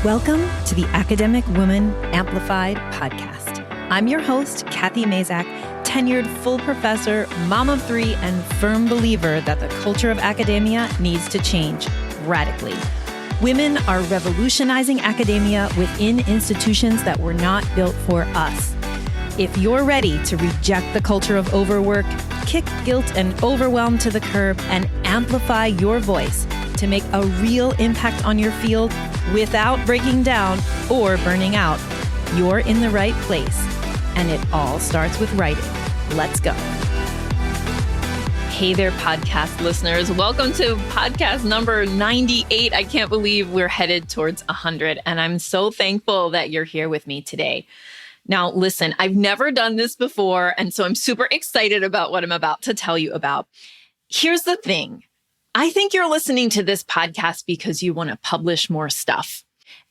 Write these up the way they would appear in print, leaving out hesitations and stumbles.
Welcome to the Academic Woman Amplified podcast. I'm your host, Kathy Mazak, tenured full professor, mom of three, and firm believer that the culture of academia needs to change radically. Women are revolutionizing academia within institutions that were not built for us. If you're ready to reject the culture of overwork, kick guilt and overwhelm to the curb, and amplify your voice to make a real impact on your field without breaking down or burning out, you're in the right place. And it all starts with writing. Let's go. Hey there, podcast listeners. Welcome to podcast number 98. I can't believe we're headed towards 100, and I'm so thankful that you're here with me today. Now, listen, I've never done this before, and so I'm super excited about what I'm about to tell you about. Here's the thing. I think you're listening to this podcast because you want to publish more stuff.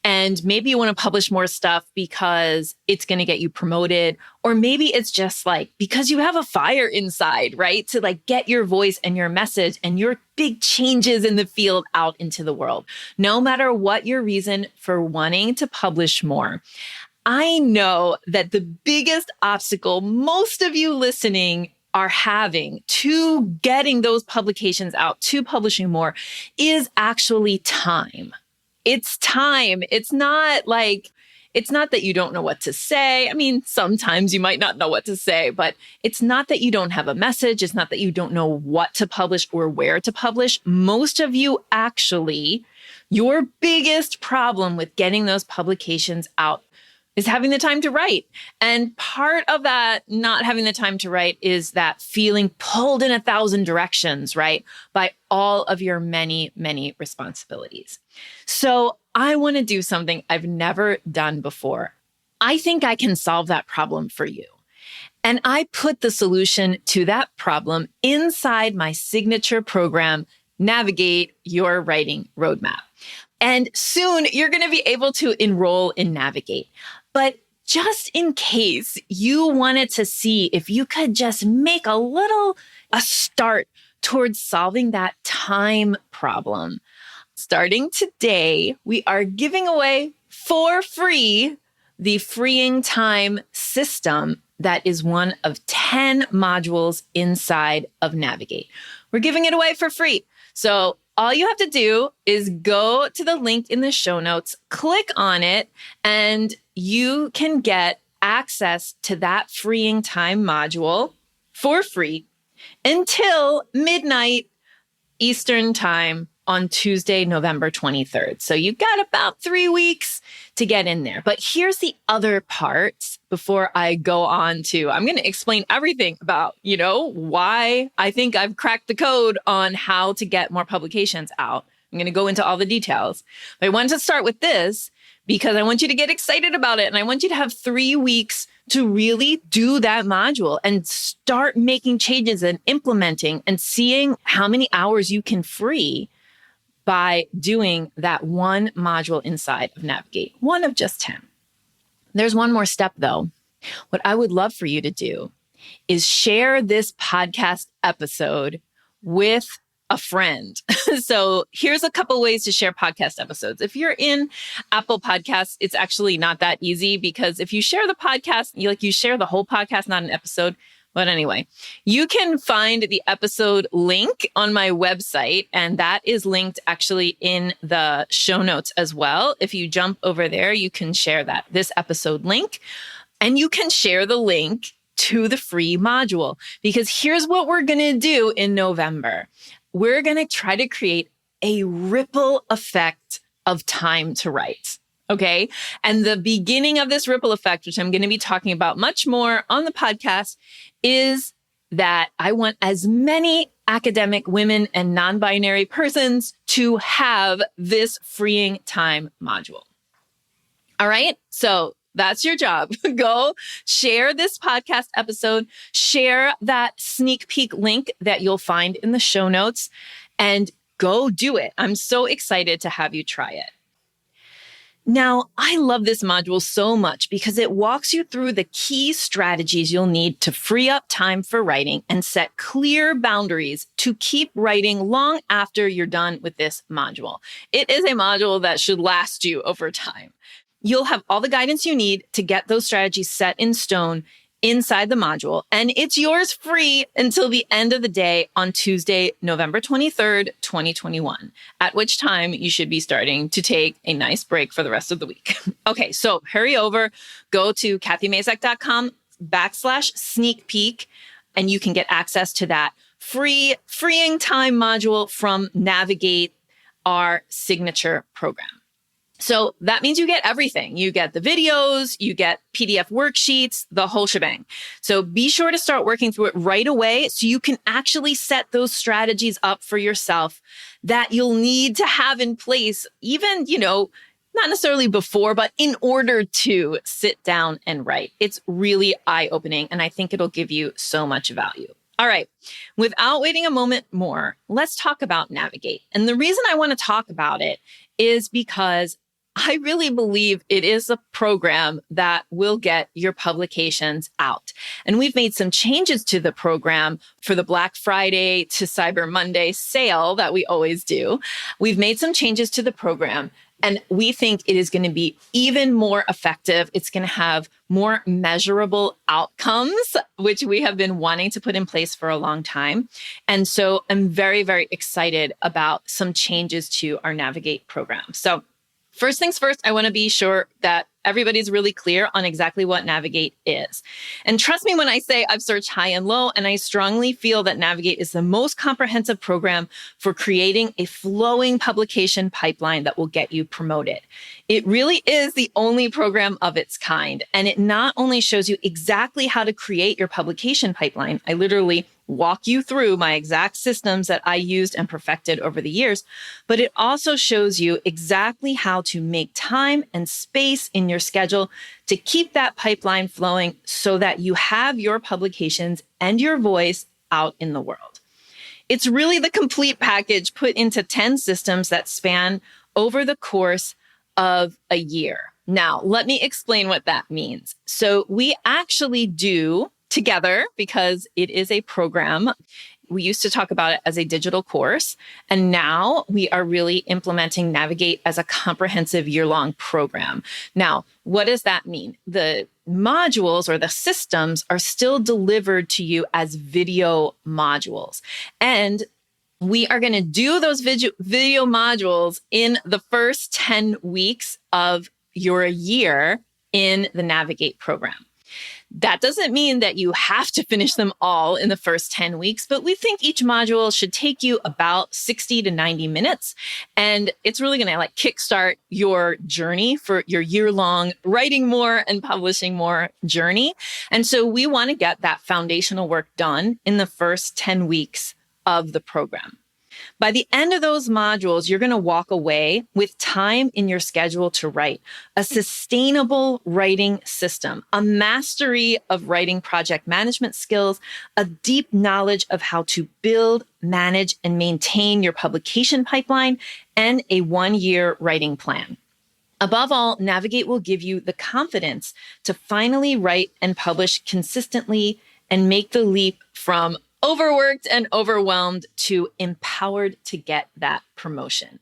And maybe you want to publish more stuff because it's going to get you promoted. Or maybe it's just like because you have a fire inside, right? To like get your voice and your message and your big changes in the field out into the world. No matter what your reason for wanting to publish more. I know that the biggest obstacle most of you listening are having to getting those publications out, to publishing more, is actually time. It's time. It's not that you don't know what to say. I mean, sometimes you might not know what to say, but it's not that you don't have a message. It's not that you don't know what to publish or where to publish. Most of you actually, your biggest problem with getting those publications out is having the time to write. And part of that not having the time to write is that feeling pulled in 1,000 directions, right? By all of your many, many responsibilities. So I want to do something I've never done before. I think I can solve that problem for you. And I put the solution to that problem inside my signature program, Navigate Your Writing Roadmap. And soon you're going to be able to enroll in Navigate. But just in case you wanted to see if you could just make a start towards solving that time problem, starting today, we are giving away for free the Freeing Time system that is one of 10 modules inside of Navigate. We're giving it away for free. So all you have to do is go to the link in the show notes, click on it, and you can get access to that Freeing Time module for free until midnight Eastern Time on Tuesday, November 23rd. So you've got about 3 weeks to get in there. But here's the other parts before I go on to, I'm going to explain everything about, why I think I've cracked the code on how to get more publications out. I'm going to go into all the details. But I wanted to start with this because I want you to get excited about it. And I want you to have 3 weeks to really do that module and start making changes and implementing and seeing how many hours you can free by doing that one module inside of Navigate, one of just 10. There's one more step though. What I would love for you to do is share this podcast episode with a friend. So here's a couple ways to share podcast episodes. If you're in Apple Podcasts, it's actually not that easy because if you share the podcast, you share the whole podcast, not an episode. But anyway, you can find the episode link on my website, and that is linked actually in the show notes as well. If you jump over there, you can share this episode link, and you can share the link to the free module. Because here's what we're going to do in November. We're going to try to create a ripple effect of time to write. Okay. And the beginning of this ripple effect, which I'm going to be talking about much more on the podcast, is that I want as many academic women and non-binary persons to have this Freeing Time module. All right. So that's your job. Go share this podcast episode, share that sneak peek link that you'll find in the show notes, and go do it. I'm so excited to have you try it. Now, I love this module so much because it walks you through the key strategies you'll need to free up time for writing and set clear boundaries to keep writing long after you're done with this module. It is a module that should last you over time. You'll have all the guidance you need to get those strategies set in stone inside the module, and it's yours free until the end of the day on Tuesday, November 23rd, 2021, at which time you should be starting to take a nice break for the rest of the week. Okay, so hurry over, go to kathymazak.com/sneak peek, and you can get access to that freeing time module from Navigate, our signature program. So that means you get everything. You get the videos, you get PDF worksheets, the whole shebang. So be sure to start working through it right away so you can actually set those strategies up for yourself that you'll need to have in place, even, not necessarily before, but in order to sit down and write. It's really eye-opening, and I think it'll give you so much value. All right, without waiting a moment more, let's talk about Navigate. And the reason I want to talk about it is because I really believe it is a program that will get your publications out. And we've made some changes to the program for the Black Friday to Cyber Monday sale that we always do. We've made some changes to the program, and we think it is going to be even more effective. It's going to have more measurable outcomes, which we have been wanting to put in place for a long time. And so I'm very, very excited about some changes to our Navigate program. So first things first, I want to be sure that everybody's really clear on exactly what Navigate is. And trust me when I say I've searched high and low, and I strongly feel that Navigate is the most comprehensive program for creating a flowing publication pipeline that will get you promoted. It really is the only program of its kind. And it not only shows you exactly how to create your publication pipeline, I literally walk you through my exact systems that I used and perfected over the years, but it also shows you exactly how to make time and space in your schedule to keep that pipeline flowing so that you have your publications and your voice out in the world. It's really the complete package put into 10 systems that span over the course of a year. Now, let me explain what that means. So we actually do together, because it is a program. We used to talk about it as a digital course, and now we are really implementing Navigate as a comprehensive year-long program. Now, what does that mean? The modules or the systems are still delivered to you as video modules. And we are going to do those video modules in the first 10 weeks of your year in the Navigate program. That doesn't mean that you have to finish them all in the first 10 weeks, but we think each module should take you about 60 to 90 minutes. And it's really going to kickstart your journey for your year-long writing more and publishing more journey. And so we want to get that foundational work done in the first 10 weeks of the program. By the end of those modules, you're going to walk away with time in your schedule to write, a sustainable writing system, a mastery of writing project management skills, a deep knowledge of how to build, manage, and maintain your publication pipeline, and a one-year writing plan. Above all, Navigate will give you the confidence to finally write and publish consistently and make the leap from overworked and overwhelmed to empowered to get that promotion.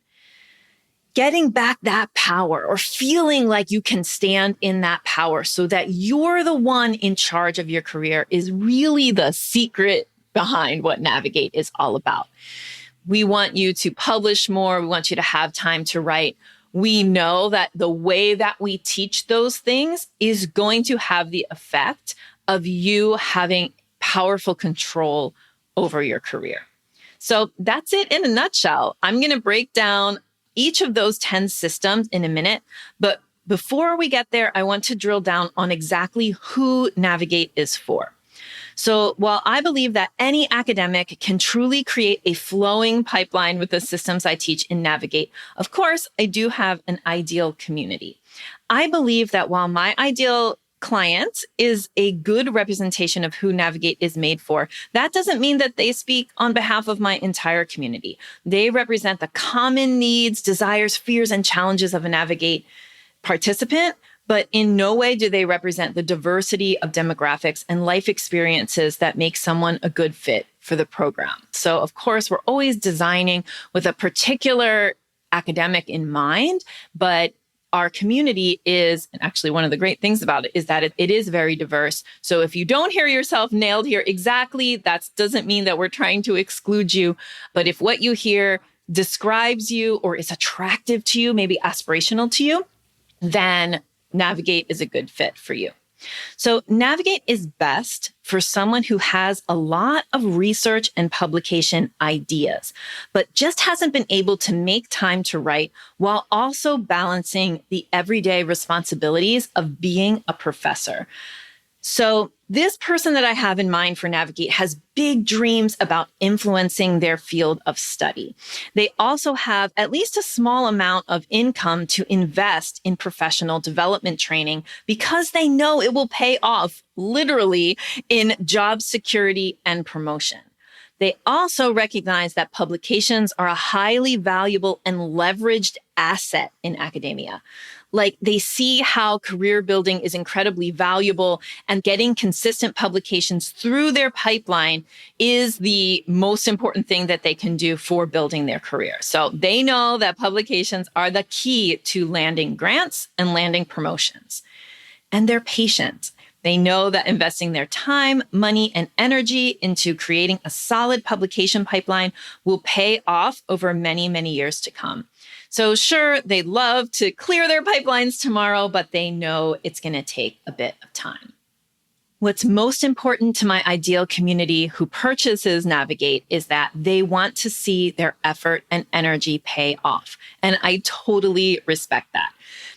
Getting back that power, or feeling like you can stand in that power so that you're the one in charge of your career, is really the secret behind what Navigate is all about. We want you to publish more. We want you to have time to write. We know that the way that we teach those things is going to have the effect of you having powerful control over your career. So that's it in a nutshell. I'm going to break down each of those 10 systems in a minute. But before we get there, I want to drill down on exactly who Navigate is for. So while I believe that any academic can truly create a flowing pipeline with the systems I teach in Navigate, of course, I do have an ideal community. I believe that while my ideal client is a good representation of who Navigate is made for, that doesn't mean that they speak on behalf of my entire community. They represent the common needs, desires, fears, and challenges of a Navigate participant, but in no way do they represent the diversity of demographics and life experiences that make someone a good fit for the program. So, of course, we're always designing with a particular academic in mind, but our community is, and actually one of the great things about it is that it is very diverse. So if you don't hear yourself nailed here exactly, that doesn't mean that we're trying to exclude you. But if what you hear describes you or is attractive to you, maybe aspirational to you, then Navigate is a good fit for you. So Navigate is best for someone who has a lot of research and publication ideas, but just hasn't been able to make time to write while also balancing the everyday responsibilities of being a professor. So this person that I have in mind for Navigate has big dreams about influencing their field of study. They also have at least a small amount of income to invest in professional development training because they know it will pay off literally in job security and promotion. They also recognize that publications are a highly valuable and leveraged asset in academia. Like they see how career building is incredibly valuable and getting consistent publications through their pipeline is the most important thing that they can do for building their career. So they know that publications are the key to landing grants and landing promotions. And they're patient. They know that investing their time, money, and energy into creating a solid publication pipeline will pay off over many, many years to come. So sure, they'd love to clear their pipelines tomorrow, but they know it's going to take a bit of time. What's most important to my ideal community who purchases Navigate is that they want to see their effort and energy pay off. And I totally respect that.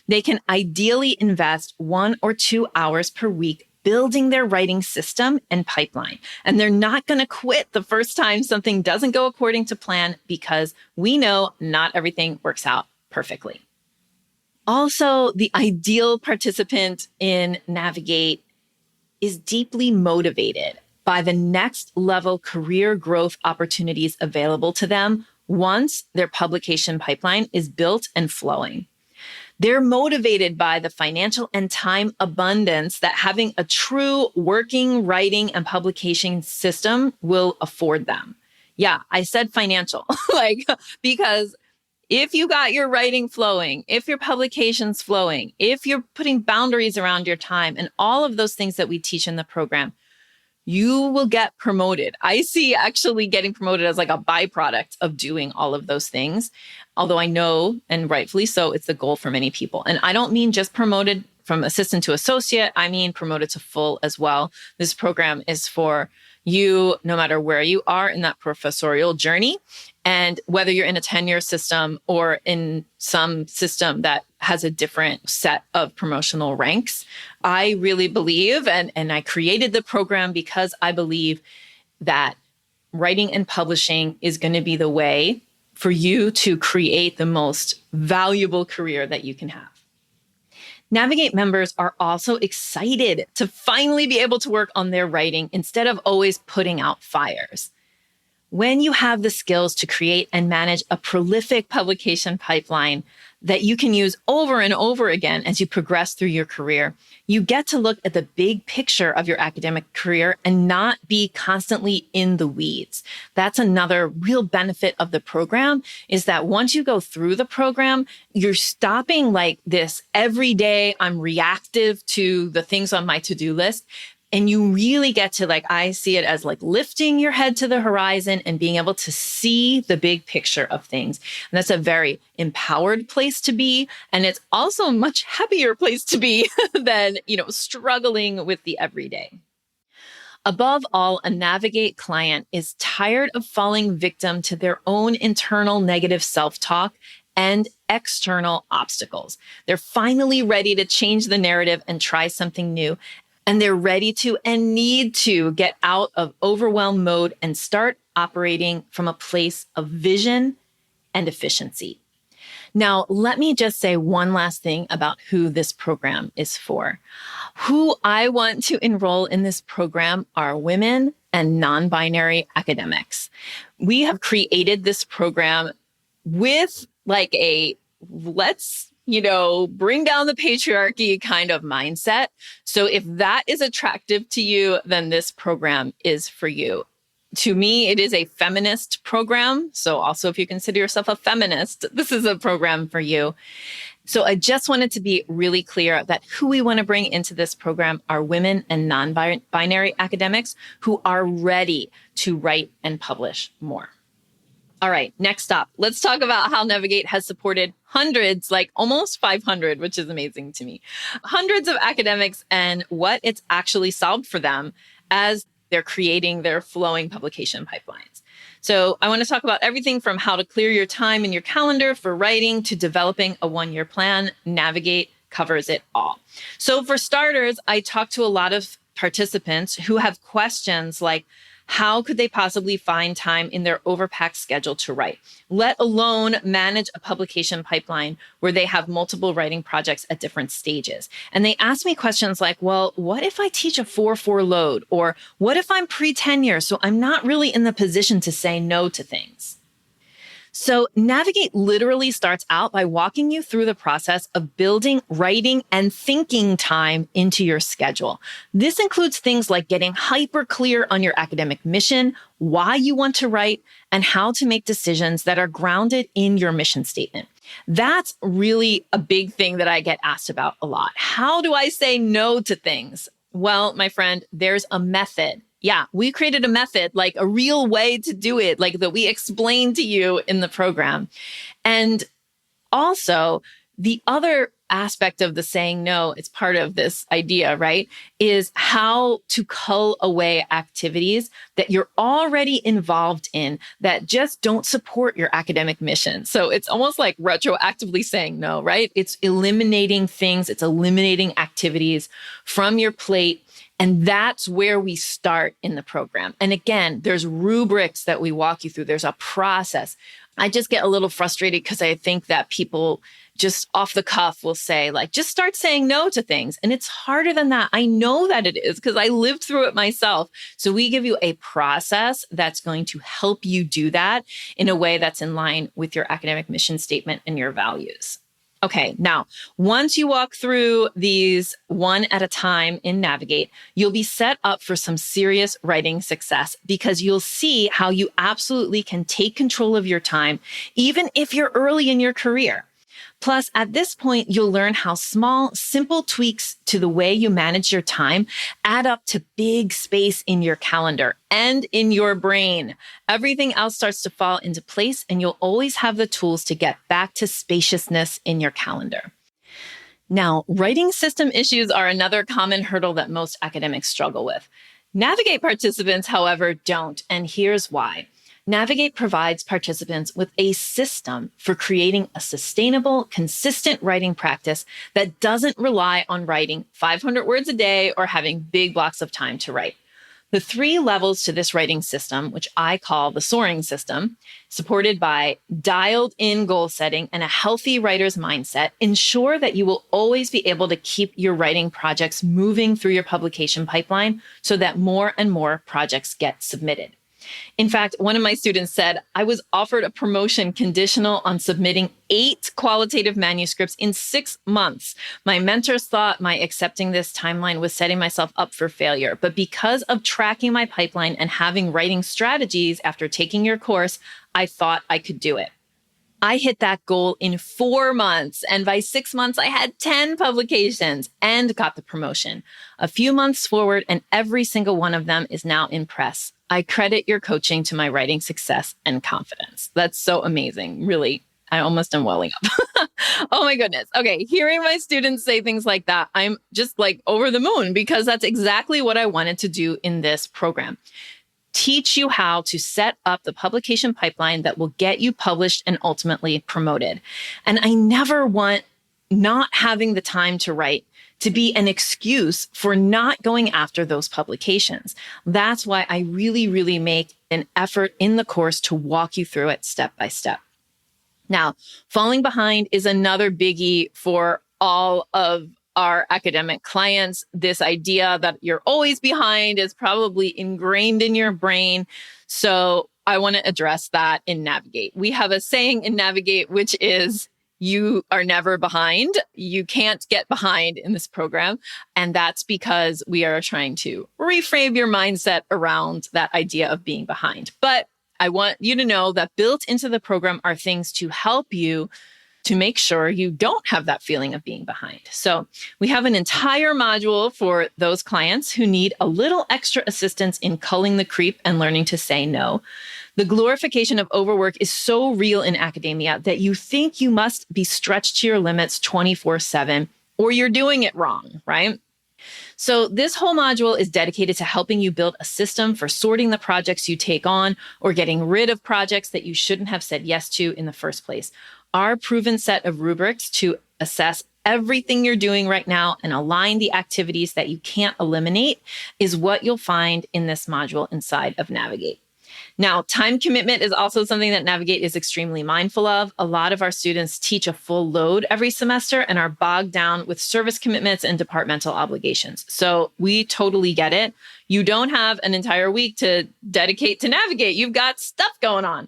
They can ideally invest 1 or 2 hours per week building their writing system and pipeline. And they're not going to quit the first time something doesn't go according to plan because we know not everything works out perfectly. Also, the ideal participant in Navigate is deeply motivated by the next level career growth opportunities available to them once their publication pipeline is built and flowing. They're motivated by the financial and time abundance that having a true working writing and publication system will afford them. Yeah, I said financial, because if you got your writing flowing, if your publication's flowing, if you're putting boundaries around your time and all of those things that we teach in the program, you will get promoted. I see actually getting promoted as like a byproduct of doing all of those things. Although I know, and rightfully so, it's the goal for many people. And I don't mean just promoted from assistant to associate. I mean promoted to full as well. This program is for you, no matter where you are in that professorial journey. And whether you're in a tenure system or in some system that has a different set of promotional ranks, I really believe, and I created the program because I believe that writing and publishing is going to be the way for you to create the most valuable career that you can have. Navigate members are also excited to finally be able to work on their writing instead of always putting out fires. When you have the skills to create and manage a prolific publication pipeline that you can use over and over again as you progress through your career, you get to look at the big picture of your academic career and not be constantly in the weeds. That's another real benefit of the program is that once you go through the program, you're stopping like this every day. I'm reactive to the things on my to-do list. And you really get to I see it as lifting your head to the horizon and being able to see the big picture of things. And that's a very empowered place to be. And it's also a much happier place to be than, struggling with the everyday. Above all, a Navigate client is tired of falling victim to their own internal negative self-talk and external obstacles. They're finally ready to change the narrative and try something new. And they're ready to and need to get out of overwhelm mode and start operating from a place of vision and efficiency. Now, let me just say one last thing about who this program is for. Who I want to enroll in this program are women and non-binary academics. We have created this program with let's bring down the patriarchy kind of mindset. So if that is attractive to you, then this program is for you. To me, it is a feminist program. So also if you consider yourself a feminist, this is a program for you. So I just wanted to be really clear that who we want to bring into this program are women and non-binary academics who are ready to write and publish more. All right, next up, let's talk about how Navigate has supported hundreds, like almost 500, which is amazing to me, hundreds of academics and what it's actually solved for them as they're creating their flowing publication pipelines. So I want to talk about everything from how to clear your time in your calendar for writing to developing a one-year plan. Navigate covers it all. So for starters, I talked to a lot of participants who have questions like, how could they possibly find time in their overpacked schedule to write, let alone manage a publication pipeline where they have multiple writing projects at different stages? And they ask me questions like, well, what if I teach a 4-4 load? Or what if I'm pre-tenure, so I'm not really in the position to say no to things? So Navigate literally starts out by walking you through the process of building, writing, and thinking time into your schedule. This includes things like getting hyper clear on your academic mission, why you want to write, and how to make decisions that are grounded in your mission statement. That's really a big thing that I get asked about a lot. How do I say no to things? Well, my friend, there's a method. Yeah, we created a method, like a real way to do it, like that we explained to you in the program. And also, the other aspect of the saying no, it's part of this idea, right, is how to cull away activities that you're already involved in that just don't support your academic mission. So it's almost like retroactively saying no, right? It's eliminating things, it's eliminating activities from your plate. And that's where we start in the program. And again, there's rubrics that we walk you through. There's a process. I just get a little frustrated because I think that people just off the cuff will say, like, just start saying no to things. And it's harder than that. I know that it is because I lived through it myself. So we give you a process that's going to help you do that in a way that's in line with your academic mission statement and your values. Okay, now, once you walk through these one at a time in Navigate, you'll be set up for some serious writing success because you'll see how you absolutely can take control of your time, even if you're early in your career. Plus, at this point, you'll learn how small, simple tweaks to the way you manage your time add up to big space in your calendar and in your brain. Everything else starts to fall into place, and you'll always have the tools to get back to spaciousness in your calendar. Now, writing system issues are another common hurdle that most academics struggle with. Navigate participants, however, don't, and here's why. Navigate provides participants with a system for creating a sustainable, consistent writing practice that doesn't rely on writing 500 words a day or having big blocks of time to write. The 3 levels to this writing system, which I call the soaring system, supported by dialed-in goal setting and a healthy writer's mindset, ensure that you will always be able to keep your writing projects moving through your publication pipeline so that more and more projects get submitted. In fact, one of my students said, I was offered a promotion conditional on submitting 8 qualitative manuscripts in 6 months. My mentors thought my accepting this timeline was setting myself up for failure. But because of tracking my pipeline and having writing strategies after taking your course, I thought I could do it. I hit that goal in 4 months, and by 6 months, I had 10 publications and got the promotion. A few months forward, and every single one of them is now in press. I credit your coaching to my writing success and confidence. That's so amazing. Really, I almost am welling up. Oh my goodness. Okay, hearing my students say things like that, I'm just like over the moon because that's exactly what I wanted to do in this program. Teach you how to set up the publication pipeline that will get you published and ultimately promoted. And I never want not having the time to write to be an excuse for not going after those publications. That's why I really, really make an effort in the course to walk you through it step by step. Now, falling behind is another biggie for all of our academic clients. This idea that you're always behind is probably ingrained in your brain. So I want to address that in Navigate. We have a saying in Navigate, which is, you are never behind. You can't get behind in this program. And that's because we are trying to reframe your mindset around that idea of being behind. But I want you to know that built into the program are things to help you to make sure you don't have that feeling of being behind. So we have an entire module for those clients who need a little extra assistance in culling the creep and learning to say no. The glorification of overwork is so real in academia that you think you must be stretched to your limits 24/7 or you're doing it wrong, right? So this whole module is dedicated to helping you build a system for sorting the projects you take on or getting rid of projects that you shouldn't have said yes to in the first place. Our proven set of rubrics to assess everything you're doing right now and align the activities that you can't eliminate is what you'll find in this module inside of Navigate. Now, time commitment is also something that Navigate is extremely mindful of. A lot of our students teach a full load every semester and are bogged down with service commitments and departmental obligations. So we totally get it. You don't have an entire week to dedicate to Navigate. You've got stuff going on.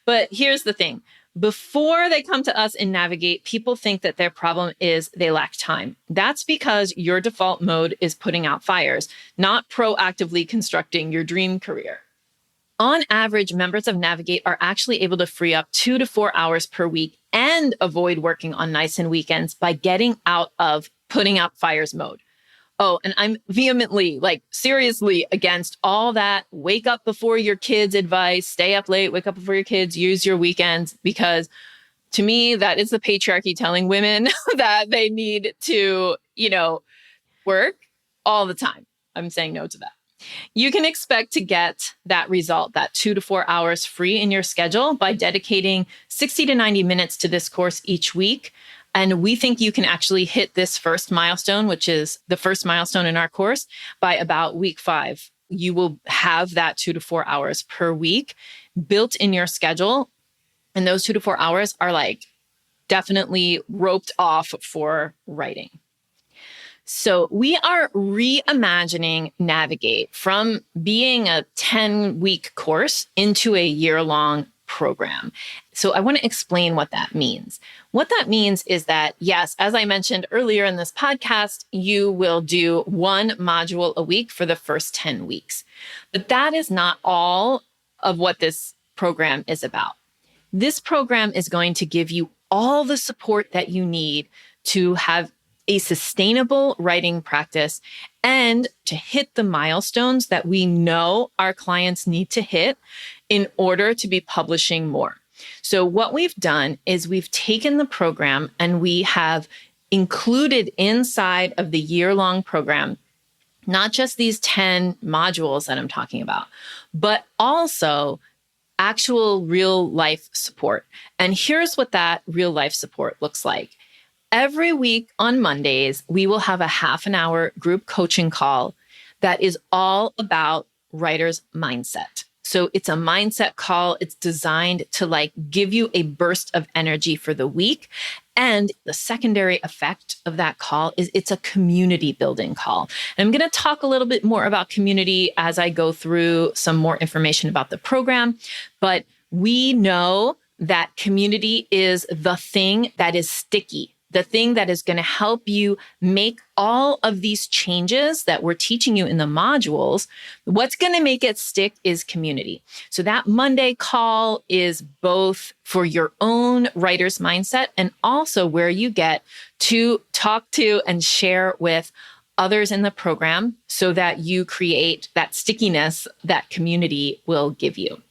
But here's the thing. Before they come to us in Navigate, people think that their problem is they lack time. That's because your default mode is putting out fires, not proactively constructing your dream career. On average, members of Navigate are actually able to free up 2 to 4 hours per week and avoid working on nights and weekends by getting out of putting out fires mode. Oh, and I'm vehemently, seriously against all that wake up before your kids advice, stay up late, wake up before your kids, use your weekends, because to me, that is the patriarchy telling women that they need to, work all the time. I'm saying no to that. You can expect to get that result, that 2 to 4 hours free in your schedule by dedicating 60 to 90 minutes to this course each week. And we think you can actually hit this first milestone, which is the first milestone in our course, by about week 5. You will have that 2 to 4 hours per week built in your schedule. And those 2 to 4 hours are definitely roped off for writing. So we are reimagining Navigate from being a 10-week course into a year-long program. So I want to explain what that means. What that means is that, yes, as I mentioned earlier in this podcast, you will do 1 module a week for the first 10 weeks. But that is not all of what this program is about. This program is going to give you all the support that you need to have a sustainable writing practice and to hit the milestones that we know our clients need to hit in order to be publishing more. So what we've done is we've taken the program and we have included inside of the year-long program, not just these 10 modules that I'm talking about, but also actual real life support. And here's what that real life support looks like. Every week on Mondays, we will have a half an hour group coaching call that is all about writer's mindset. So it's a mindset call. It's designed to give you a burst of energy for the week. And the secondary effect of that call is it's a community building call. And I'm going to talk a little bit more about community as I go through some more information about the program. But we know that community is the thing that is sticky. The thing that is going to help you make all of these changes that we're teaching you in the modules, what's going to make it stick is community. So that Monday call is both for your own writer's mindset and also where you get to talk to and share with others in the program so that you create that stickiness that community will give you.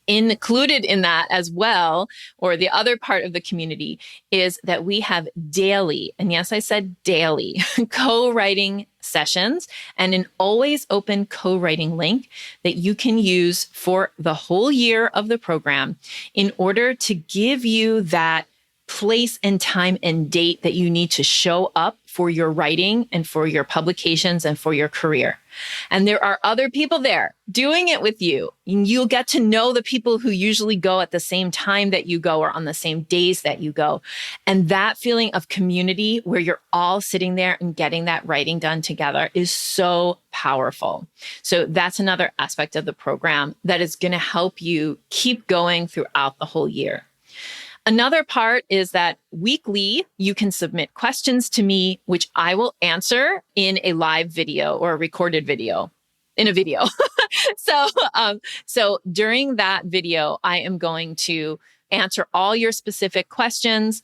Included in that as well, or the other part of the community, is that we have daily, and yes, I said daily, co-writing sessions and an always open co-writing link that you can use for the whole year of the program in order to give you that place and time and date that you need to show up for your writing and for your publications and for your career. And there are other people there doing it with you. You'll get to know the people who usually go at the same time that you go or on the same days that you go. And that feeling of community where you're all sitting there and getting that writing done together is so powerful. So that's another aspect of the program that is going to help you keep going throughout the whole year. Another part is that weekly, you can submit questions to me, which I will answer in a live video or a recorded video in a video. So, so during that video, I am going to answer all your specific questions.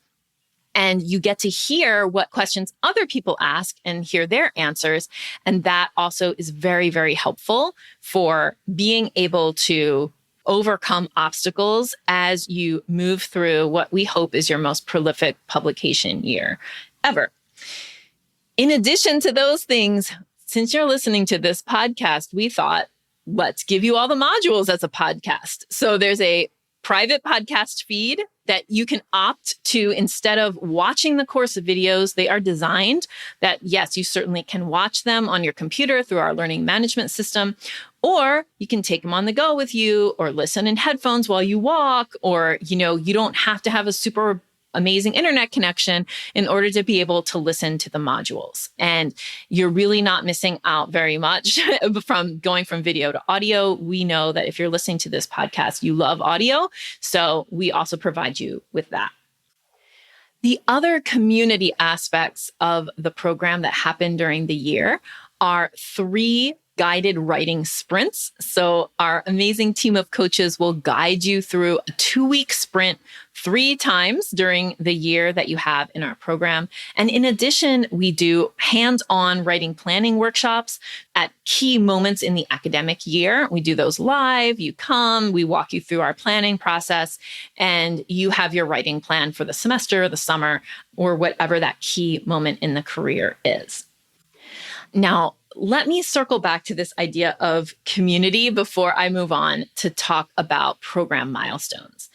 And you get to hear what questions other people ask and hear their answers. And that also is very, very helpful for being able to overcome obstacles as you move through what we hope is your most prolific publication year ever. In addition to those things, since you're listening to this podcast, we thought, let's give you all the modules as a podcast. So there's a private podcast feed that you can opt to instead of watching the course of videos. They are designed that, yes, you certainly can watch them on your computer through our learning management system, or you can take them on the go with you or listen in headphones while you walk, or, you don't have to have a super amazing internet connection in order to be able to listen to the modules. And you're really not missing out very much from going from video to audio. We know that if you're listening to this podcast, you love audio. So we also provide you with that. The other community aspects of the program that happen during the year are 3 guided writing sprints. So our amazing team of coaches will guide you through a 2-week sprint 3 times during the year that you have in our program. And in addition, we do hands-on writing planning workshops at key moments in the academic year. We do those live. You come, we walk you through our planning process, and you have your writing plan for the semester, the summer, or whatever that key moment in the career is. Now, let me circle back to this idea of community before I move on to talk about program milestones.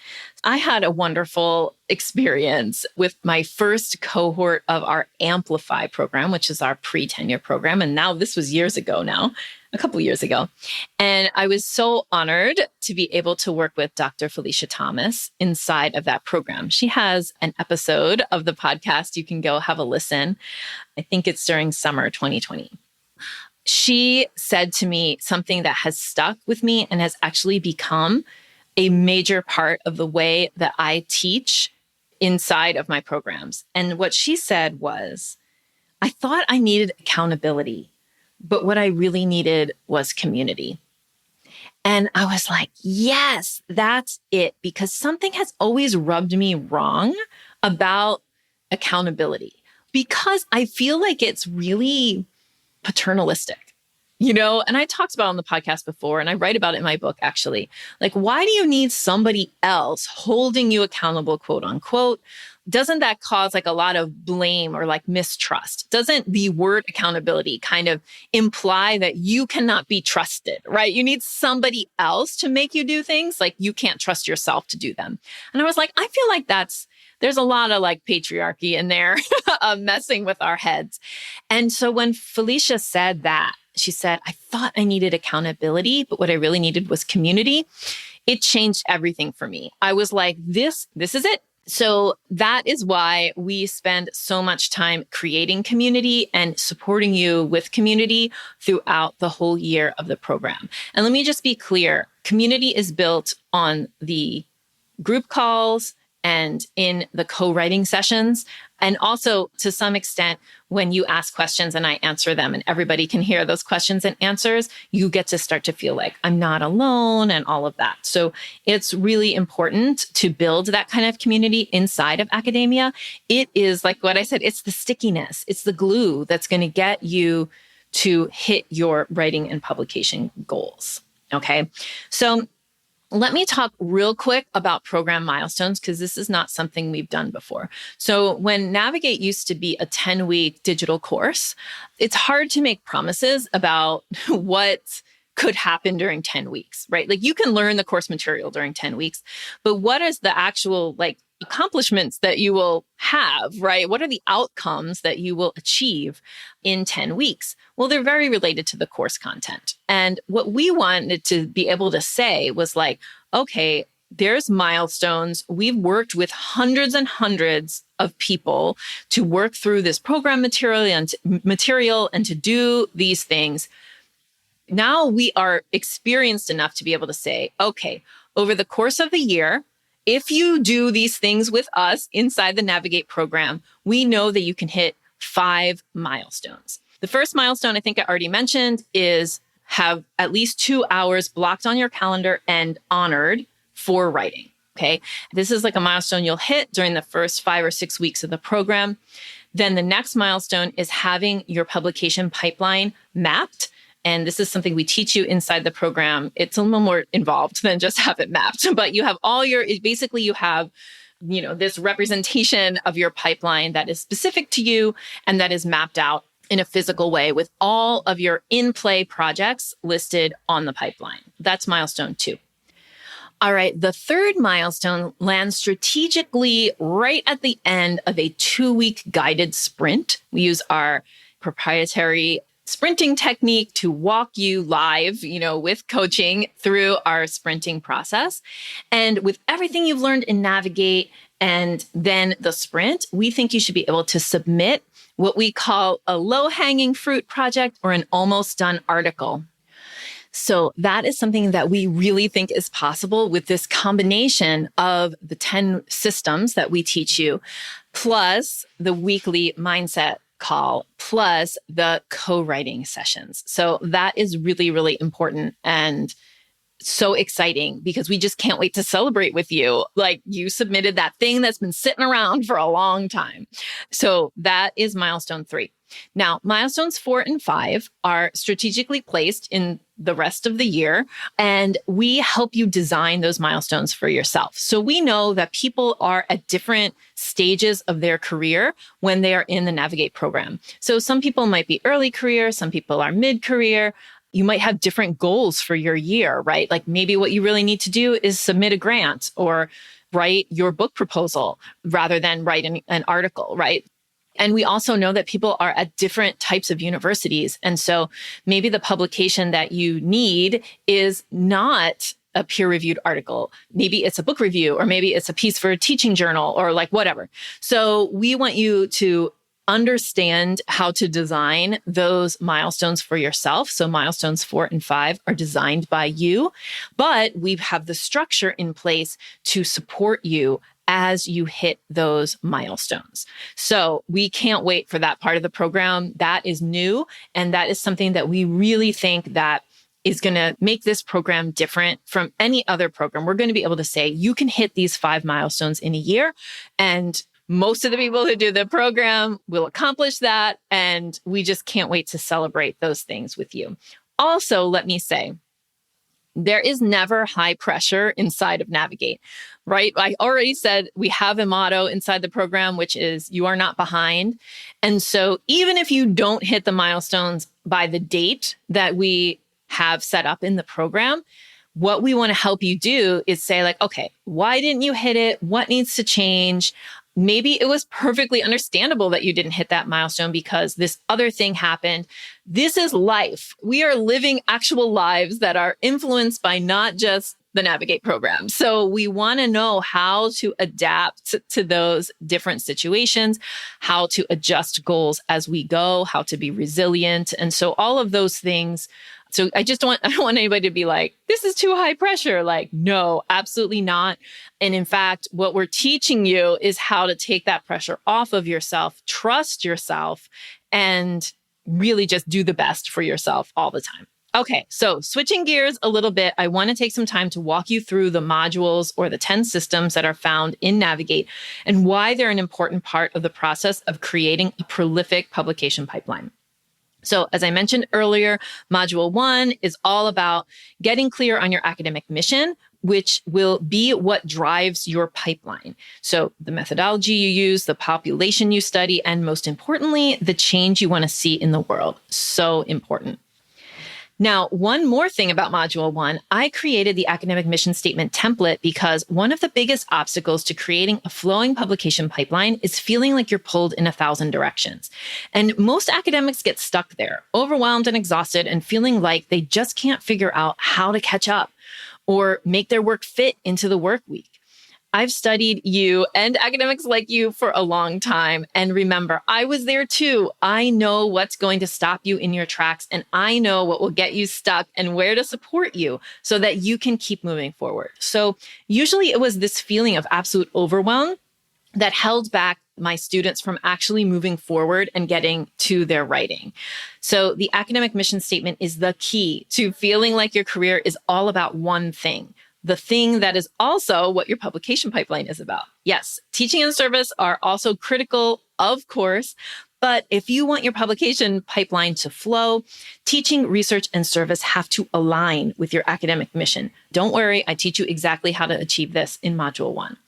I had a wonderful experience with my first cohort of our Amplify program, which is our pre-tenure program. And now this was years ago now, a couple years ago. And I was so honored to be able to work with Dr. Felicia Thomas inside of that program. She has an episode of the podcast. You can go have a listen. I think it's during summer 2020. She said to me something that has stuck with me and has actually become a major part of the way that I teach inside of my programs. And what she said was, I thought I needed accountability, but what I really needed was community. And I was like, yes, that's it, because something has always rubbed me wrong about accountability, because I feel like it's really paternalistic, and I talked about it on the podcast before, and I write about it in my book, actually. Like, why do you need somebody else holding you accountable, quote unquote? Doesn't that cause like a lot of blame or like mistrust? Doesn't the word accountability kind of imply that you cannot be trusted, right? You need somebody else to make you do things, like you can't trust yourself to do them. And I was like, I feel like there's a lot of like patriarchy in there messing with our heads. And so when Felicia said that, she said, I thought I needed accountability, but what I really needed was community. It changed everything for me. I was like, this is it. So that is why we spend so much time creating community and supporting you with community throughout the whole year of the program. And let me just be clear, community is built on the group calls and in the co-writing sessions. And also, to some extent, when you ask questions and I answer them and everybody can hear those questions and answers, you get to start to feel like I'm not alone and all of that. So it's really important to build that kind of community inside of academia. It is like what I said, it's the stickiness, it's the glue that's going to get you to hit your writing and publication goals. Okay. So let me talk real quick about program milestones, because this is not something we've done before. So when Navigate used to be a 10-week digital course, it's hard to make promises about what could happen during 10 weeks, right? Like you can learn the course material during 10 weeks, but what is the actual like accomplishments that you will have, right? What are the outcomes that you will achieve in 10 weeks? Well, they're very related to the course content. And what we wanted to be able to say was like, okay, there's milestones. We've worked with hundreds and hundreds of people to work through this program material and to do these things. Now we are experienced enough to be able to say, okay, over the course of the year, if you do these things with us inside the Navigate program, we know that you can hit 5 milestones. The first milestone I think I already mentioned is have at least 2 hours blocked on your calendar and honored for writing. Okay. This is like a milestone you'll hit during the first 5 or 6 weeks of the program. Then the next milestone is having your publication pipeline mapped. And this is something we teach you inside the program. It's a little more involved than just have it mapped, but you have basically you have, this representation of your pipeline that is specific to you and that is mapped out in a physical way with all of your in-play projects listed on the pipeline. That's milestone 2. All right, the third milestone lands strategically right at the end of a 2-week guided sprint. We use our proprietary sprinting technique to walk you live, with coaching through our sprinting process. And with everything you've learned in Navigate and then the sprint, we think you should be able to submit what we call a low-hanging fruit project or an almost done article. So that is something that we really think is possible with this combination of the 10 systems that we teach you, plus the weekly mindset call, plus the co-writing sessions. So that is really, really important and so exciting because we just can't wait to celebrate with you. Like you submitted that thing that's been sitting around for a long time. So that is milestone 3. Now, milestones 4 and 5 are strategically placed in the rest of the year, and we help you design those milestones for yourself. So we know that people are at different stages of their career when they are in the Navigate program. So some people might be early career, some people are mid-career. You might have different goals for your year, right? Like maybe what you really need to do is submit a grant or write your book proposal rather than write an article, right? And we also know that people are at different types of universities. And so maybe the publication that you need is not a peer-reviewed article. Maybe it's a book review, or maybe it's a piece for a teaching journal or like whatever. So we want you to understand how to design those milestones for yourself. So milestones 4 and 5 are designed by you, but we have the structure in place to support you as you hit those milestones. So we can't wait for that part of the program. That is new. And that is something that we really think that is going to make this program different from any other program. We're going to be able to say, you can hit these 5 milestones in a year. And most of the people who do the program will accomplish that. And we just can't wait to celebrate those things with you. Also, let me say, there is never high pressure inside of Navigate, right? I already said we have a motto inside the program, which is you are not behind. And so even if you don't hit the milestones by the date that we have set up in the program, what we want to help you do is say like, okay, why didn't you hit it? What needs to change? Maybe it was perfectly understandable that you didn't hit that milestone because this other thing happened. This is life. We are living actual lives that are influenced by not just the Navigate program. So we want to know how to adapt to those different situations, how to adjust goals as we go, how to be resilient. And so all of those things. So I don't want anybody to be like, this is too high pressure. Like, no, absolutely not. And in fact, what we're teaching you is how to take that pressure off of yourself, trust yourself, and really just do the best for yourself all the time. Okay, so switching gears a little bit, I want to take some time to walk you through the modules or the 10 systems that are found in Navigate and why they're an important part of the process of creating a prolific publication pipeline. So as I mentioned earlier, module 1 is all about getting clear on your academic mission, which will be what drives your pipeline. So the methodology you use, the population you study, and most importantly, the change you want to see in the world. So important. Now, one more thing about Module 1, I created the academic mission statement template because one of the biggest obstacles to creating a flowing publication pipeline is feeling like you're pulled in 1,000 directions. And most academics get stuck there, overwhelmed and exhausted and feeling like they just can't figure out how to catch up or make their work fit into the work week. I've studied you and academics like you for a long time. And remember, I was there too. I know what's going to stop you in your tracks, and I know what will get you stuck and where to support you so that you can keep moving forward. So usually it was this feeling of absolute overwhelm that held back my students from actually moving forward and getting to their writing. So the academic mission statement is the key to feeling like your career is all about one thing. The thing that is also what your publication pipeline is about. Yes, teaching and service are also critical, of course, but if you want your publication pipeline to flow, teaching, research, and service have to align with your academic mission. Don't worry, I teach you exactly how to achieve this in Module 1.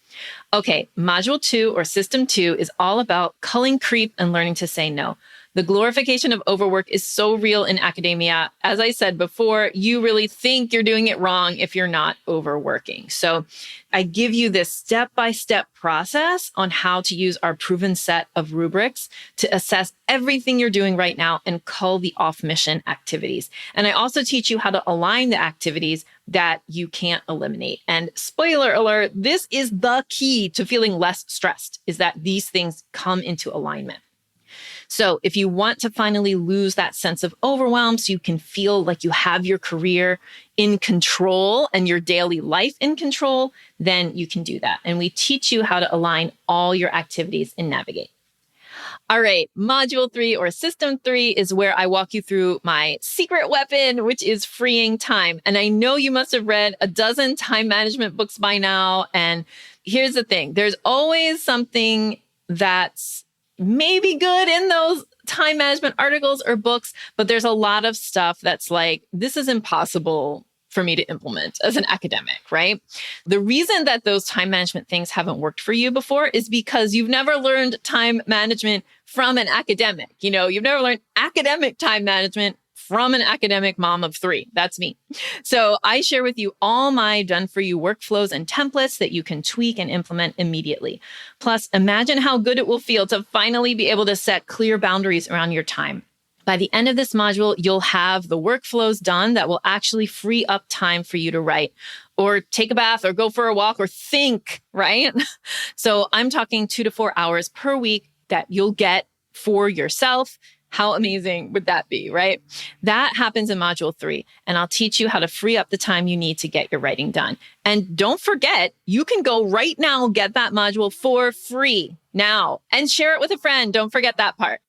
Okay, Module 2 or System 2 is all about culling creep and learning to say no. The glorification of overwork is so real in academia. As I said before, you really think you're doing it wrong if you're not overworking. So I give you this step-by-step process on how to use our proven set of rubrics to assess everything you're doing right now and cull the off-mission activities. And I also teach you how to align the activities that you can't eliminate. And spoiler alert, this is the key to feeling less stressed, is that these things come into alignment. So if you want to finally lose that sense of overwhelm so you can feel like you have your career in control and your daily life in control, then you can do that. And we teach you how to align all your activities in Navigate. All right, Module 3 or System 3 is where I walk you through my secret weapon, which is freeing time. And I know you must have read a dozen time management books by now. And here's the thing, there's always something that's maybe good in those time management articles or books, but there's a lot of stuff that's like, this is impossible for me to implement as an academic, right? The reason that those time management things haven't worked for you before is because you've never learned time management from an academic. You've never learned academic time management from an academic mom of 3. That's me. So I share with you all my done-for-you workflows and templates that you can tweak and implement immediately. Plus, imagine how good it will feel to finally be able to set clear boundaries around your time. By the end of this module, you'll have the workflows done that will actually free up time for you to write or take a bath or go for a walk or think, right? So I'm talking 2 to 4 hours per week that you'll get for yourself. How amazing would that be, right? That happens in Module 3, and I'll teach you how to free up the time you need to get your writing done. And don't forget, you can go right now, get that module for free now, and share it with a friend. Don't forget that part.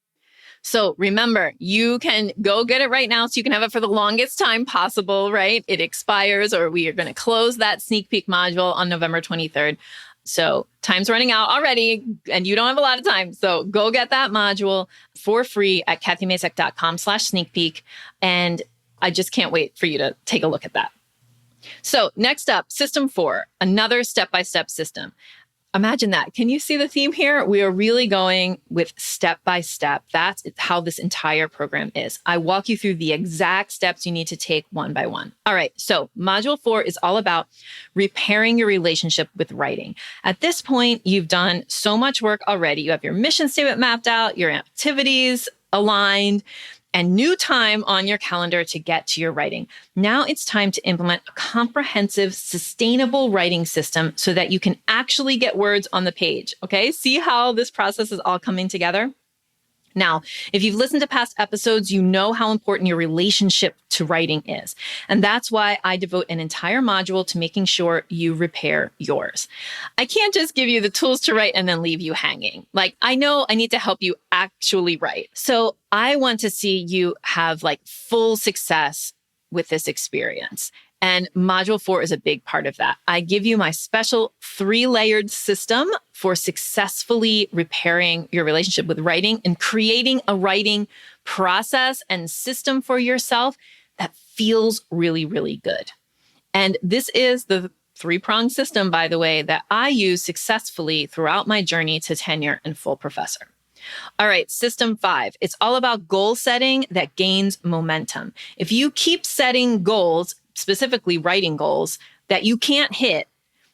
So remember, you can go get it right now so you can have it for the longest time possible, right? It expires, or we are going to close that sneak peek module on November 23rd. So time's running out already and you don't have a lot of time. So go get that module for free at kathymazek.com/sneak peek. And I just can't wait for you to take a look at that. So next up, System 4, another step-by-step system. Imagine that. Can you see the theme here? We are really going with step by step. That's how this entire program is. I walk you through the exact steps you need to take one by one. All right. So Module 4 is all about repairing your relationship with writing. At this point, you've done so much work already. You have your mission statement mapped out, your activities aligned, and new time on your calendar to get to your writing. Now it's time to implement a comprehensive, sustainable writing system so that you can actually get words on the page. Okay, see how this process is all coming together? Now, if you've listened to past episodes, you know how important your relationship to writing is. And that's why I devote an entire module to making sure you repair yours. I can't just give you the tools to write and then leave you hanging. Like, I know I need to help you actually write. So I want to see you have full success with this experience. And Module 4 is a big part of that. I give you my special 3-layered system for successfully repairing your relationship with writing and creating a writing process and system for yourself that feels really, really good. And this is the 3-pronged system, by the way, that I use successfully throughout my journey to tenure and full professor. All right, System 5. It's all about goal setting that gains momentum. If you keep setting goals, specifically writing goals, that you can't hit,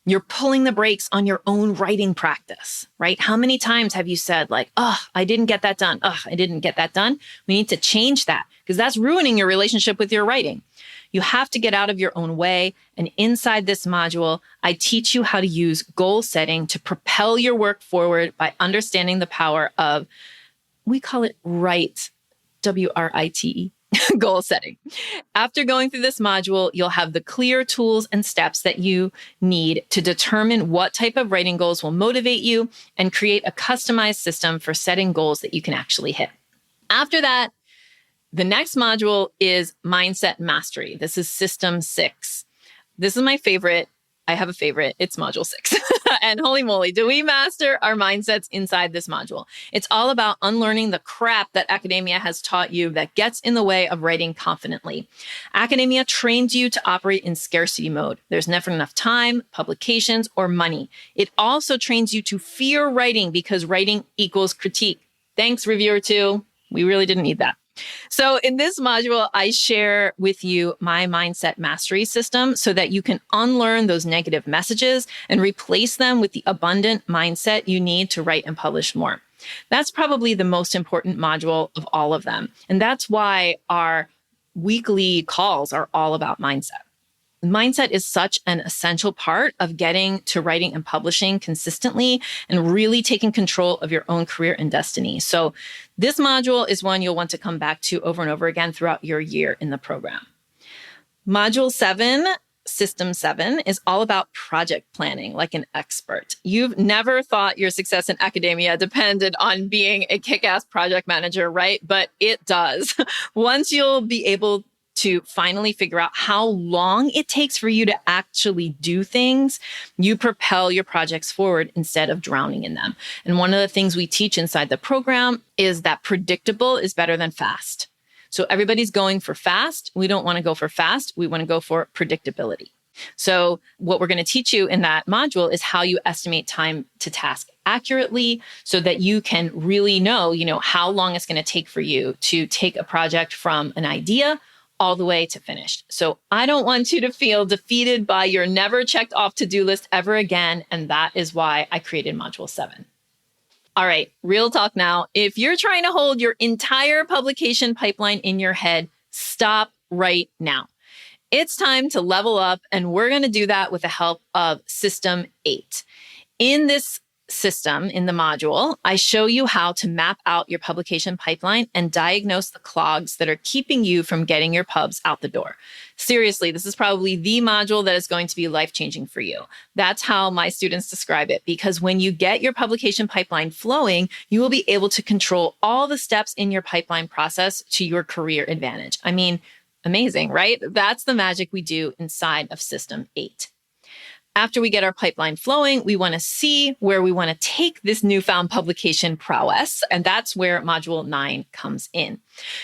you're pulling the brakes on your own writing practice, right? How many times have you said I didn't get that done. I didn't get that done. We need to change that because that's ruining your relationship with your writing. You have to get out of your own way. And inside this module, I teach you how to use goal setting to propel your work forward by understanding the power of, we call it WRITE, WRITE, goal setting. After going through this module, you'll have the clear tools and steps that you need to determine what type of writing goals will motivate you and create a customized system for setting goals that you can actually hit. After that, the next module is Mindset Mastery. This is System 6. This is my favorite. I have a favorite. It's Module 6. And holy moly, do we master our mindsets inside this module? It's all about unlearning the crap that academia has taught you that gets in the way of writing confidently. Academia trains you to operate in scarcity mode. There's never enough time, publications, or money. It also trains you to fear writing because writing equals critique. Thanks, reviewer 2. We really didn't need that. So in this module, I share with you my mindset mastery system so that you can unlearn those negative messages and replace them with the abundant mindset you need to write and publish more. That's probably the most important module of all of them. And that's why our weekly calls are all about mindset. Mindset is such an essential part of getting to writing and publishing consistently and really taking control of your own career and destiny. So this module is one you'll want to come back to over and over again throughout your year in the program. Module 7, System 7, is all about project planning like an expert. You've never thought your success in academia depended on being a kick-ass project manager, right? But it does. Once you'll be able to finally figure out how long it takes for you to actually do things, you propel your projects forward instead of drowning in them. And one of the things we teach inside the program is that predictable is better than fast. So everybody's going for fast. We don't want to go for fast. We want to go for predictability. So what we're going to teach you in that module is how you estimate time to task accurately so that you can really know, how long it's going to take for you to take a project from an idea all the way to finished. So I don't want you to feel defeated by your never checked off to-do list ever again. And that is why I created Module 7. All right, real talk now. If you're trying to hold your entire publication pipeline in your head, stop right now. It's time to level up, and we're going to do that with the help of System 8. In this system, in the module, I show you how to map out your publication pipeline and diagnose the clogs that are keeping you from getting your pubs out the door. Seriously, this is probably the module that is going to be life-changing for you. That's how my students describe it, because when you get your publication pipeline flowing, you will be able to control all the steps in your pipeline process to your career advantage. I mean, amazing, right? That's the magic we do inside of System 8. After we get our pipeline flowing, we want to see where we want to take this newfound publication prowess, and that's where Module 9 comes in.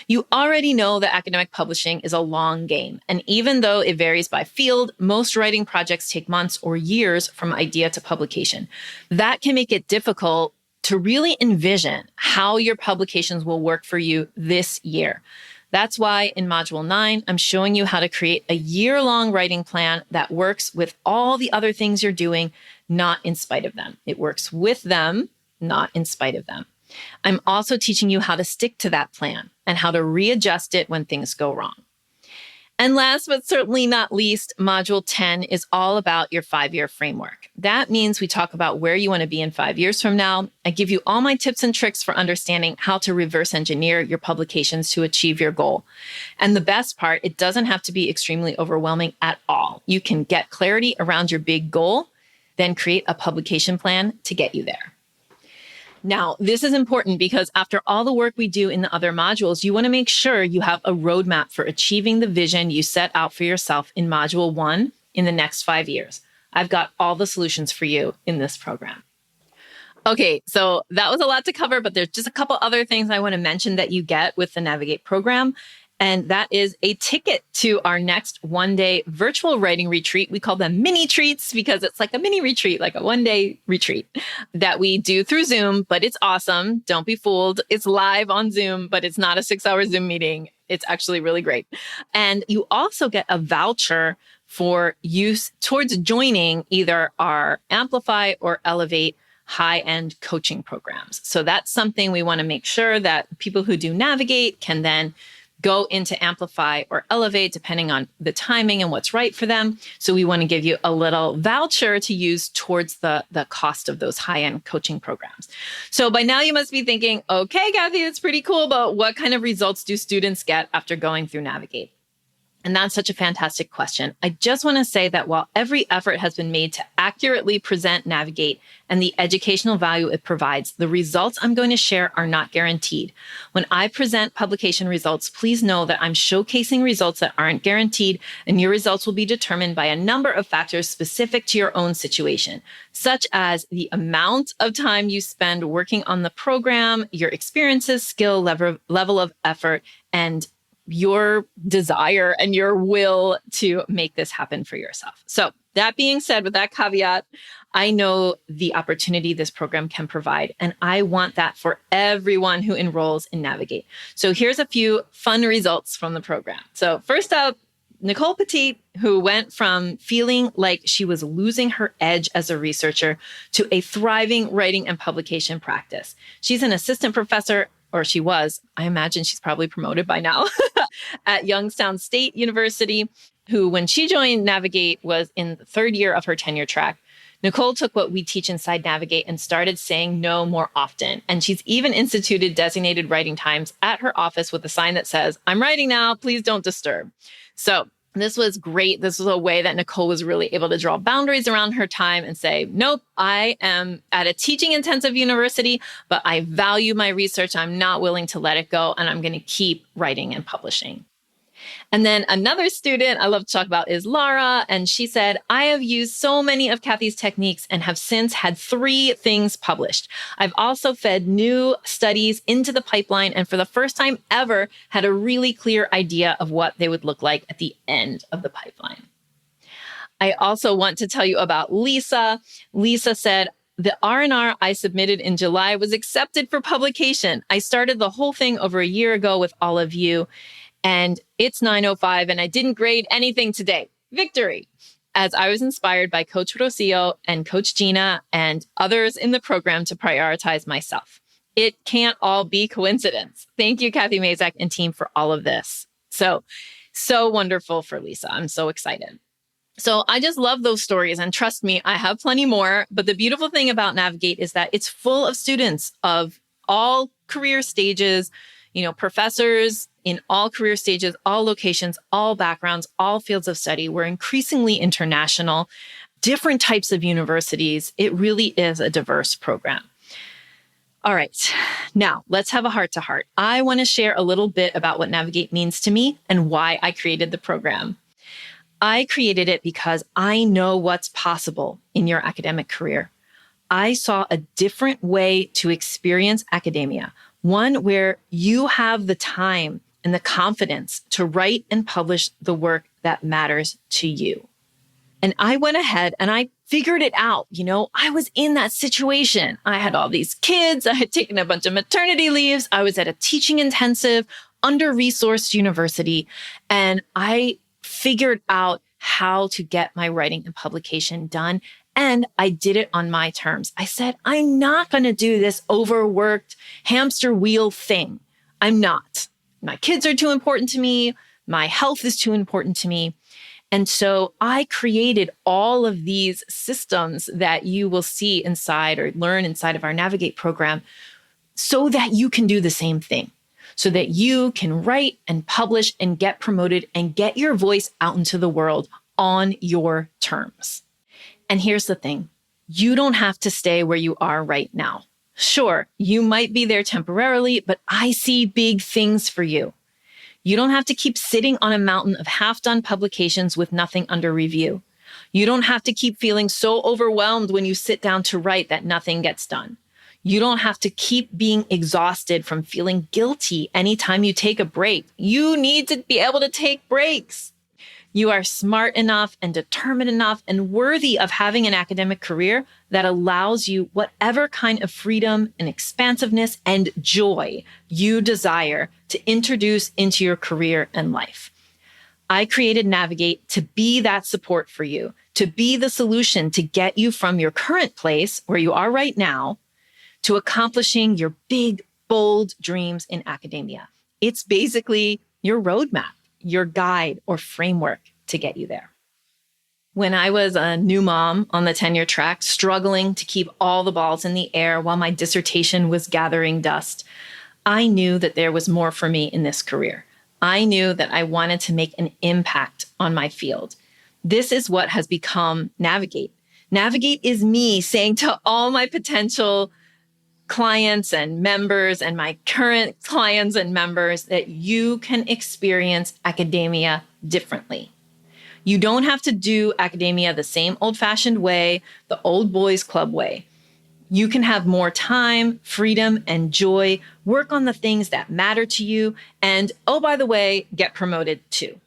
You already know that academic publishing is a long game, and even though it varies by field, most writing projects take months or years from idea to publication. That can make it difficult to really envision how your publications will work for you this year. That's why in Module 9, I'm showing you how to create a year-long writing plan that works with all the other things you're doing, not in spite of them. It works with them, not in spite of them. I'm also teaching you how to stick to that plan and how to readjust it when things go wrong. And last but certainly not least, Module 10 is all about your 5-year framework. That means we talk about where you want to be in 5 years from now. I give you all my tips and tricks for understanding how to reverse engineer your publications to achieve your goal. And the best part, it doesn't have to be extremely overwhelming at all. You can get clarity around your big goal, then create a publication plan to get you there. Now, this is important because after all the work we do in the other modules, you want to make sure you have a roadmap for achieving the vision you set out for yourself in Module 1 in the next 5 years. I've got all the solutions for you in this program. Okay, so that was a lot to cover, but there's just a couple other things I want to mention that you get with the Navigate program. And that is a ticket to our next one-day virtual writing retreat. We call them mini treats because it's like a mini retreat, like a one-day retreat that we do through Zoom, but it's awesome. Don't be fooled. It's live on Zoom, but it's not a 6-hour Zoom meeting. It's actually really great. And you also get a voucher for use towards joining either our Amplify or Elevate high-end coaching programs. So that's something we want to make sure that people who do Navigate can then go into amplify or elevate, depending on the timing and what's right for them. So we want to give you a little voucher to use towards the cost of those high-end coaching programs. So by now you must be thinking, okay, Kathy, that's pretty cool, but what kind of results do students get after going through Navigate? And that's such a fantastic question. I just want to say that while every effort has been made to accurately present Navigate and the educational value it provides, the results I'm going to share are not guaranteed. When I present publication results, please know that I'm showcasing results that aren't guaranteed, and your results will be determined by a number of factors specific to your own situation, such as the amount of time you spend working on the program, your experiences, skill, level of effort, and your desire and your will to make this happen for yourself. So that being said, with that caveat, I know the opportunity this program can provide, and I want that for everyone who enrolls in Navigate. So here's a few fun results from the program. So first up, Nicole Petit, who went from feeling like she was losing her edge as a researcher to a thriving writing and publication practice. She's an assistant professor, or she was, I imagine she's probably promoted by now, at Youngstown State University, who, when she joined Navigate, was in the third year of her tenure track. Nicole took what we teach inside Navigate and started saying no more often. And she's even instituted designated writing times at her office with a sign that says, "I'm writing now, please don't disturb." So this was great. This was a way that Nicole was really able to draw boundaries around her time and say, nope, I am at a teaching intensive university, but I value my research. I'm not willing to let it go, and I'm going to keep writing and publishing. And then another student I love to talk about is Lara. And she said, I have used so many of Kathy's techniques and have since had 3 things published. I've also fed new studies into the pipeline, and for the first time ever, had a really clear idea of what they would look like at the end of the pipeline. I also want to tell you about Lisa. Lisa said, the R&R I submitted in July was accepted for publication. I started the whole thing over a year ago with all of you. And it's 9:05 and I didn't grade anything today. Victory! As I was inspired by Coach Rocio and Coach Gina and others in the program to prioritize myself. It can't all be coincidence. Thank you, Kathy Mazak and team, for all of this. So wonderful for Lisa. I'm so excited. So I just love those stories. And trust me, I have plenty more. But the beautiful thing about Navigate is that it's full of students of all career stages, professors in all career stages, all locations, all backgrounds, all fields of study. We're increasingly international, different types of universities. It really is a diverse program. All right, now let's have a heart-to-heart. I want to share a little bit about what Navigate means to me and why I created the program. I created it because I know what's possible in your academic career. I saw a different way to experience academia, one where you have the time and the confidence to write and publish the work that matters to you. And I went ahead and I figured it out. I was in that situation. I had all these kids. I had taken a bunch of maternity leaves. I was at a teaching intensive, under-resourced university. And I figured out how to get my writing and publication done. And I did it on my terms. I said, I'm not going to do this overworked hamster wheel thing. I'm not. My kids are too important to me. My health is too important to me. And so I created all of these systems that you will see inside or learn inside of our Navigate program so that you can do the same thing, so that you can write and publish and get promoted and get your voice out into the world on your terms. And here's the thing, you don't have to stay where you are right now. Sure, you might be there temporarily, but I see big things for you. You don't have to keep sitting on a mountain of half-done publications with nothing under review. You don't have to keep feeling so overwhelmed when you sit down to write that nothing gets done. You don't have to keep being exhausted from feeling guilty anytime you take a break. You need to be able to take breaks. You are smart enough and determined enough and worthy of having an academic career that allows you whatever kind of freedom and expansiveness and joy you desire to introduce into your career and life. I created Navigate to be that support for you, to be the solution to get you from your current place where you are right now to accomplishing your big, bold dreams in academia. It's basically your roadmap, your guide or framework to get you there. When I was a new mom on the tenure track, struggling to keep all the balls in the air while my dissertation was gathering dust, I knew that there was more for me in this career. I knew that I wanted to make an impact on my field. This is what has become Navigate. Navigate is me saying to all my potential clients and members and my current clients and members that you can experience academia differently. You don't have to do academia the same old-fashioned way, the old boys club way. You can have more time, freedom, and joy, work on the things that matter to you, and, oh, by the way, get promoted too.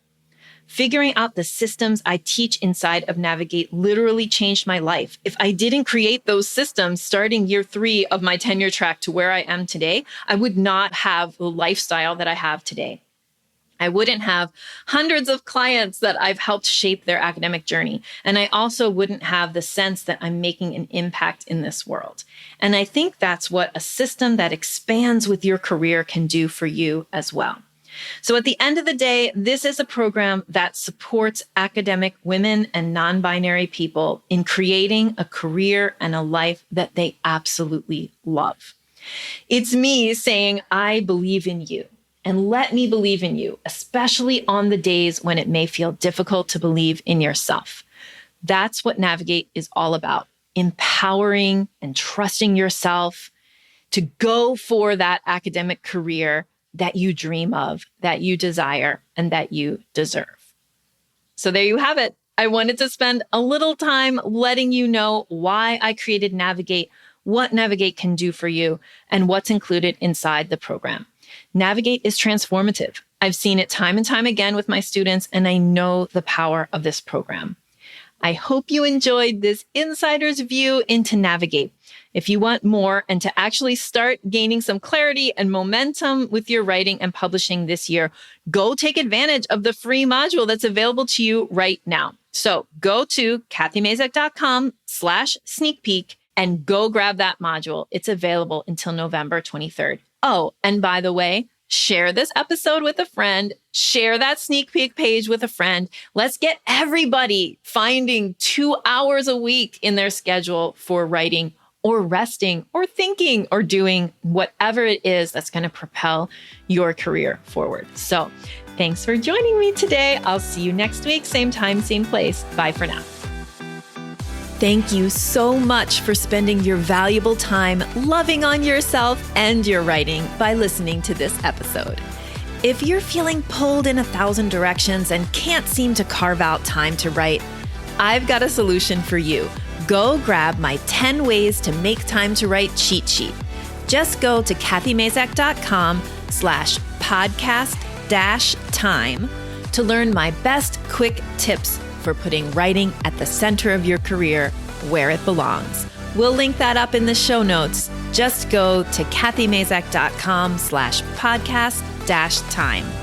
Figuring out the systems I teach inside of Navigate literally changed my life. If I didn't create those systems starting year 3 of my tenure track to where I am today, I would not have the lifestyle that I have today. I wouldn't have hundreds of clients that I've helped shape their academic journey. And I also wouldn't have the sense that I'm making an impact in this world. And I think that's what a system that expands with your career can do for you as well. So at the end of the day, this is a program that supports academic women and non-binary people in creating a career and a life that they absolutely love. It's me saying, I believe in you. And let me believe in you, especially on the days when it may feel difficult to believe in yourself. That's what Navigate is all about, empowering and trusting yourself to go for that academic career that you dream of, that you desire, and that you deserve. So there you have it. I wanted to spend a little time letting you know why I created Navigate, what Navigate can do for you, and what's included inside the program. Navigate is transformative. I've seen it time and time again with my students, and I know the power of this program. I hope you enjoyed this insider's view into Navigate. If you want more and to actually start gaining some clarity and momentum with your writing and publishing this year, go take advantage of the free module that's available to you right now. So go to kathymazak.com/sneak peek and go grab that module. It's available until November 23rd. Oh, and by the way, share this episode with a friend, share that sneak peek page with a friend. Let's get everybody finding 2 hours a week in their schedule for writing or resting or thinking or doing whatever it is that's going to propel your career forward. So thanks for joining me today. I'll see you next week, same time, same place. Bye for now. Thank you so much for spending your valuable time loving on yourself and your writing by listening to this episode. If you're feeling pulled in 1,000 directions and can't seem to carve out time to write, I've got a solution for you. Go grab my 10 ways to make time to write cheat sheet. Just go to kathymazak.com/podcast-time to learn my best quick tips for putting writing at the center of your career where it belongs. We'll link that up in the show notes. Just go to kathymazak.com/podcast-time.